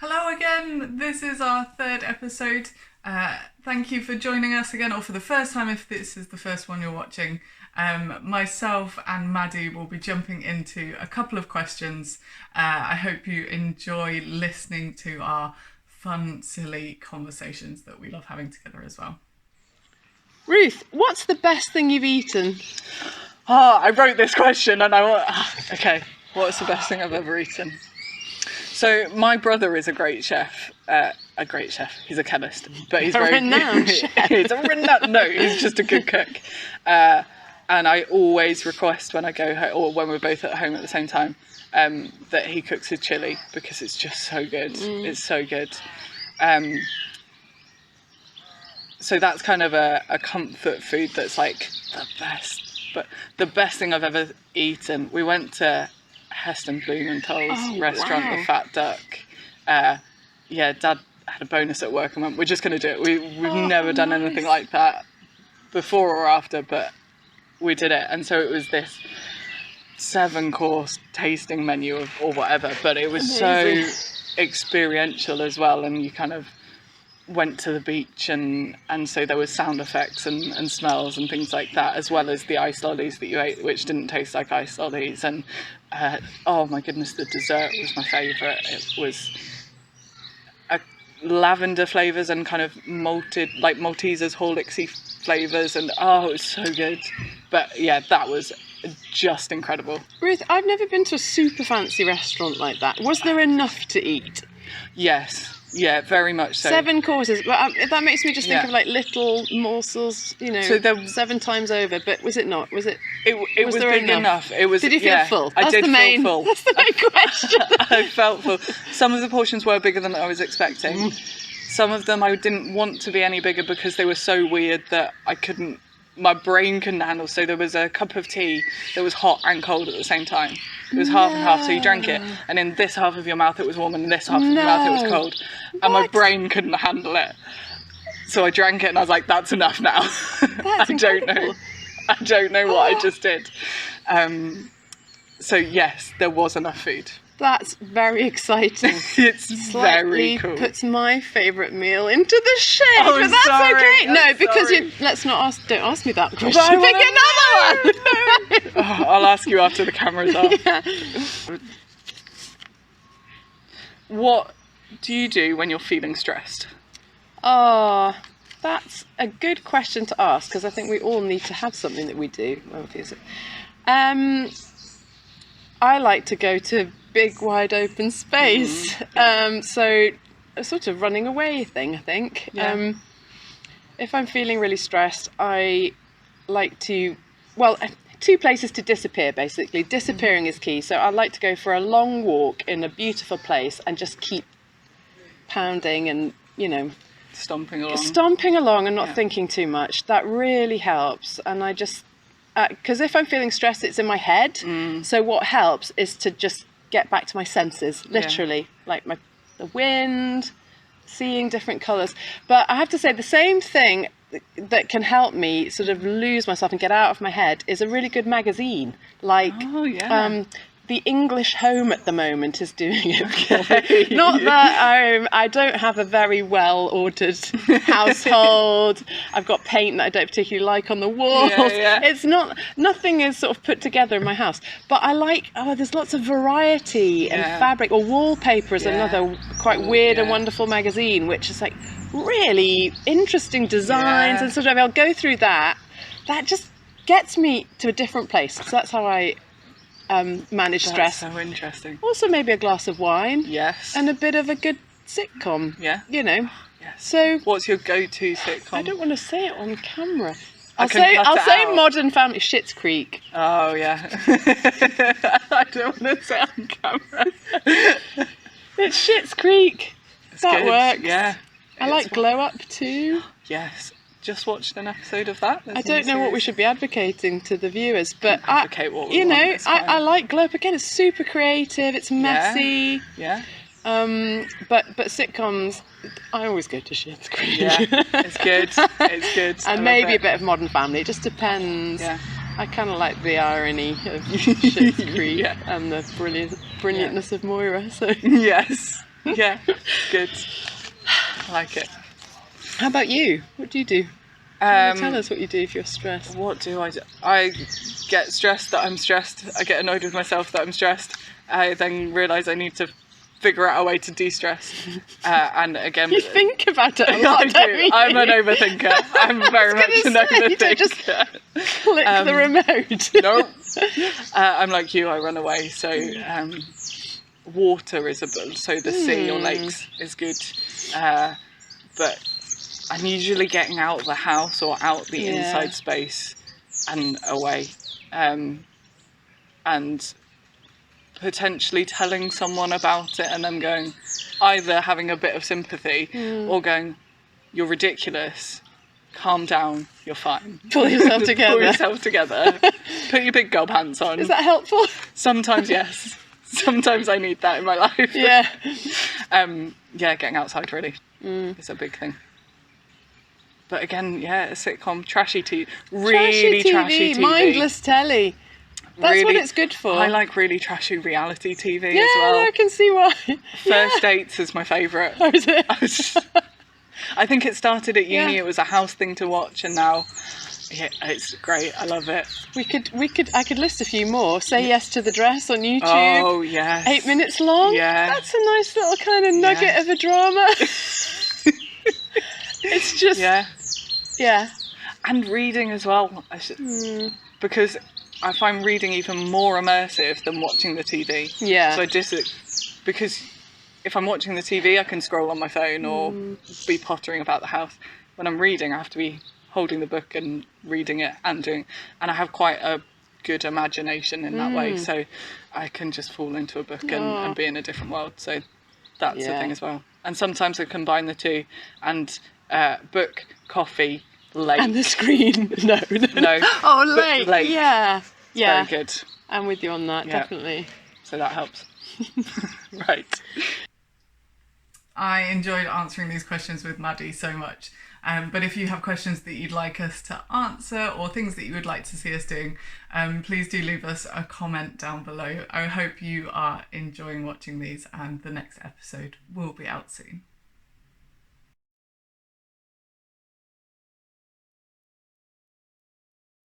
Hello again, this is our third episode. Thank you for joining us again, or for the first time if this is the first one you're watching. Myself and Maddie will be jumping into a couple of questions. I hope you enjoy listening to our fun, silly conversations that we love having together as well. Ruth, what's the best thing you've eaten? I wrote this question and okay, what's the best thing I've ever eaten? So my brother is a great chef. He's a chemist, but he's renowned chef. He's a renowned. No, he's just a good cook. And I always request when I go home, or when we're both at home at the same time, that he cooks a chili because it's just so good. It's so good. So that's kind of a comfort food that's like the best. But the best thing I've ever eaten, we went to Heston Blumenthal's restaurant, wow. The Fat Duck. Dad had a bonus at work and went, we're just going to do it. We've never done anything like that before or after, but we did it. And so it was this 7-course tasting menu or whatever, but it was amazing. So experiential as well. And you kind of went to the beach and so there was sound effects and smells and things like that, as well as the ice lollies that you ate, which didn't taste like ice lollies. And oh my goodness, the dessert was my favourite. It was lavender flavours and kind of malted, like Maltesers, Horlicksy flavours, and it was so good. But yeah, that was just incredible. Ruth, I've never been to a super fancy restaurant like that. Was there enough to eat? Yes. Yeah, very much so. 7 courses, but that makes me just think of like little morsels, So 7 times over. But was it not? Was it? It was there big enough. It was. Did you feel full? I did feel full. That's the main question. I felt full. Some of the portions were bigger than I was expecting. Some of them I didn't want to be any bigger because they were so weird that I couldn't. My brain couldn't handle. So there was a cup of tea that was hot and cold at the same time. It was half and half, so you drank it, and in this half of your mouth it was warm, and in this half of your mouth it was cold. And my brain couldn't handle it. So I drank it and I was like, that's enough now. That's incredible. I don't know what I just did. So yes, there was enough food. That's very exciting. It's Slightly very cool. puts my favourite meal into the shade, Oh, but that's sorry, okay. I'm No, because sorry. don't ask me that question. I Pick another one. I'll ask you after the camera's off. Yeah. What do you do when you're feeling stressed? Oh, that's a good question to ask, because I think we all need to have something that we do. I like to go to big, wide open space. So a sort of running away thing, I think. Yeah. If I'm feeling really stressed, I like to, 2 places to disappear, basically. Disappearing is key. So I like to go for a long walk in a beautiful place and just keep pounding and, Stomping along and not thinking too much. That really helps. And I just, because if I'm feeling stressed, it's in my head. So what helps is to just get back to my senses, literally, like the wind, seeing different colours. But I have to say, the same thing that can help me sort of lose myself and get out of my head is a really good magazine. Like, The English Home at the moment is doing it for me. Not that I don't have a very well ordered household. I've got paint that I don't particularly like on the walls. It's nothing is sort of put together in my house. But I like, there's lots of variety and fabric. Or Wallpaper is another quite weird and wonderful magazine, which is like really interesting designs and sort of, I'll go through that. That just gets me to a different place. So that's how I manage stress. That's so interesting. Also maybe a glass of wine. Yes. And a bit of a good sitcom. Yeah. Yes. So what's your go-to sitcom? I don't want to say it on camera. I'll say out. Modern Family. Schitt's Creek. Oh yeah. I don't want to say it on camera. It's Schitt's Creek. That good. works. Yeah. I like Glow Up too. Yes. Just watched an episode of that. I don't know what we should be advocating to the viewers, but I like Glow Up. Again, it's super creative. It's messy. Yeah. But sitcoms, I always go to Schitt's Creek. Yeah, it's good. It's good. And maybe a bit of Modern Family. It just depends. Yeah. I kind of like the irony of Schitt's Creek and the brilliantness of Moira. So yes. Yeah, good. I like it. How about you? What do you do? Tell us what you do if you're stressed. What do? I get stressed that I'm stressed. I get annoyed with myself that I'm stressed. I then realise I need to figure out a way to de-stress. And again, You think about it a lot, I don't do. you? I'm an overthinker. I'm very much an You don't overthinker. just click the remote. No. I'm like you. I run away. So water is so the sea or lakes is good. But I'm usually getting out of the house or out the inside space and away, and potentially telling someone about it and them going, either having a bit of sympathy or going, "You're ridiculous. Calm down. You're fine. Pull yourself together. Pull yourself together. Put your big girl pants on." Is that helpful? Sometimes, yes. Sometimes I need that in my life. Yeah. Getting outside really is a big thing. But again, a sitcom, trashy TV, really trashy TV, mindless telly. That's really, what it's good for. I like really trashy reality TV yeah, as well. I can see why. First Dates is my favourite. Oh, is it? I think it started at uni. Yeah. It was a house thing to watch, and now it's great. I love it. I could list a few more. Say Yes to the Dress on YouTube. Oh yes. 8 minutes long. Yeah. That's a nice little kind of nugget of a drama. It's just yeah. And reading as well. Because I find reading even more immersive than watching the TV. Yeah. So because if I'm watching the TV, I can scroll on my phone or be pottering about the house. When I'm reading, I have to be holding the book and reading it and I have quite a good imagination in that way. So I can just fall into a book and be in a different world. So that's the thing as well. And sometimes I combine the two and book, coffee, lake. And the screen. No. Oh, lake. Lake. Yeah. Very good. I'm with you on that, definitely. So that helps. Right. I enjoyed answering these questions with Maddie so much. But if you have questions that you'd like us to answer or things that you would like to see us doing, please do leave us a comment down below. I hope you are enjoying watching these and the next episode will be out soon.